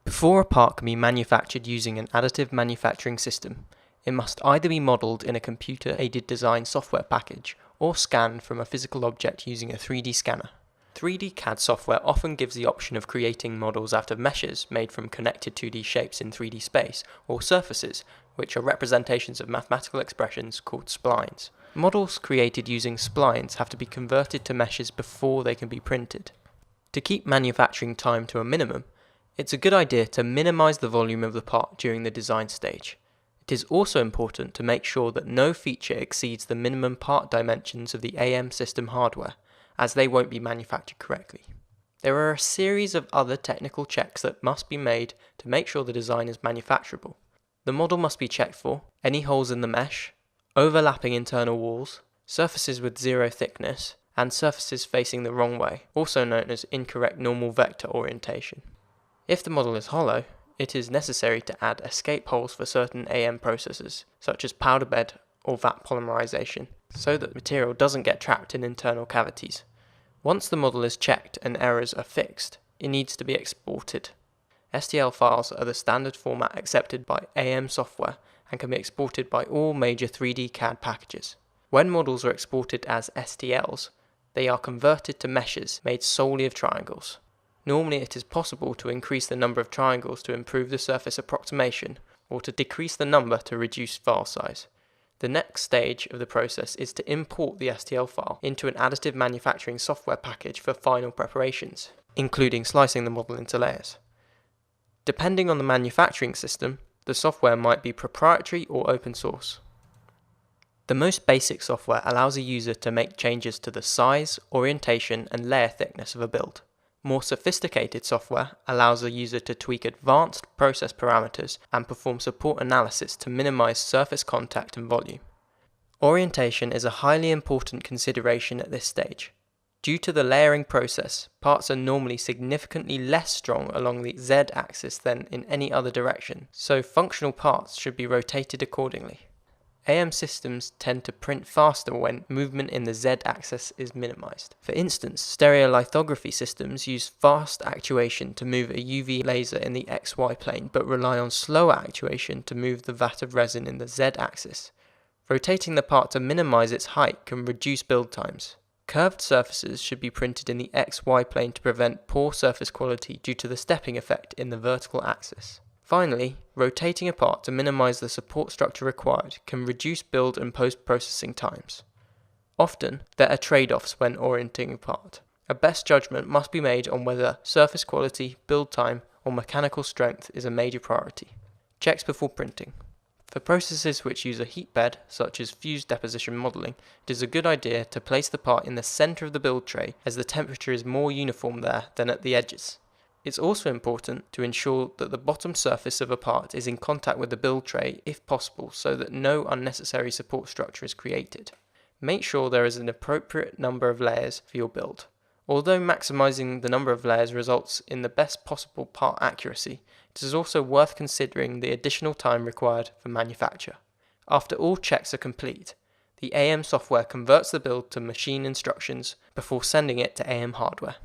Before a part can be manufactured using an additive manufacturing system, it must either be modelled in a computer-aided design software package or scanned from a physical object using a 3D scanner. 3D CAD software often gives the option of creating models out of meshes made from connected 2D shapes in 3D space, or surfaces, which are representations of mathematical expressions called splines. Models created using splines have to be converted to meshes before they can be printed. To keep manufacturing time to a minimum, it's a good idea to minimize the volume of the part during the design stage. It is also important to make sure that no feature exceeds the minimum part dimensions of the AM system hardware, as they won't be manufactured correctly. There are a series of other technical checks that must be made to make sure the design is manufacturable. The model must be checked for any holes in the mesh, overlapping internal walls, surfaces with zero thickness, and surfaces facing the wrong way, also known as incorrect normal vector orientation. If the model is hollow, it is necessary to add escape holes for certain AM processes, such as powder bed or vat polymerization, so that the material doesn't get trapped in internal cavities. Once the model is checked and errors are fixed, it needs to be exported. STL files are the standard format accepted by AM software and can be exported by all major 3D CAD packages. When models are exported as STLs, they are converted to meshes made solely of triangles. Normally it is possible to increase the number of triangles to improve the surface approximation, or to decrease the number to reduce file size. The next stage of the process is to import the STL file into an additive manufacturing software package for final preparations, including slicing the model into layers. Depending on the manufacturing system, the software might be proprietary or open source. The most basic software allows a user to make changes to the size, orientation, and layer thickness of a build. More sophisticated software allows a user to tweak advanced process parameters and perform support analysis to minimize surface contact and volume. Orientation is a highly important consideration at this stage. Due to the layering process, parts are normally significantly less strong along the Z-axis than in any other direction, so functional parts should be rotated accordingly. AM systems tend to print faster when movement in the Z-axis is minimized. For instance, stereolithography systems use fast actuation to move a UV laser in the XY plane, but rely on slower actuation to move the vat of resin in the Z-axis. Rotating the part to minimize its height can reduce build times. Curved surfaces should be printed in the XY plane to prevent poor surface quality due to the stepping effect in the vertical axis. Finally, rotating a part to minimize the support structure required can reduce build and post-processing times. Often, there are trade-offs when orienting a part. A best judgment must be made on whether surface quality, build time, or mechanical strength is a major priority. Checks before printing. For processes which use a heat bed, such as fused deposition modeling, it is a good idea to place the part in the center of the build tray, as the temperature is more uniform there than at the edges. It's also important to ensure that the bottom surface of a part is in contact with the build tray if possible, so that no unnecessary support structure is created. Make sure there is an appropriate number of layers for your build. Although maximizing the number of layers results in the best possible part accuracy, it is also worth considering the additional time required for manufacture. After all checks are complete, the AM software converts the build to machine instructions before sending it to AM hardware.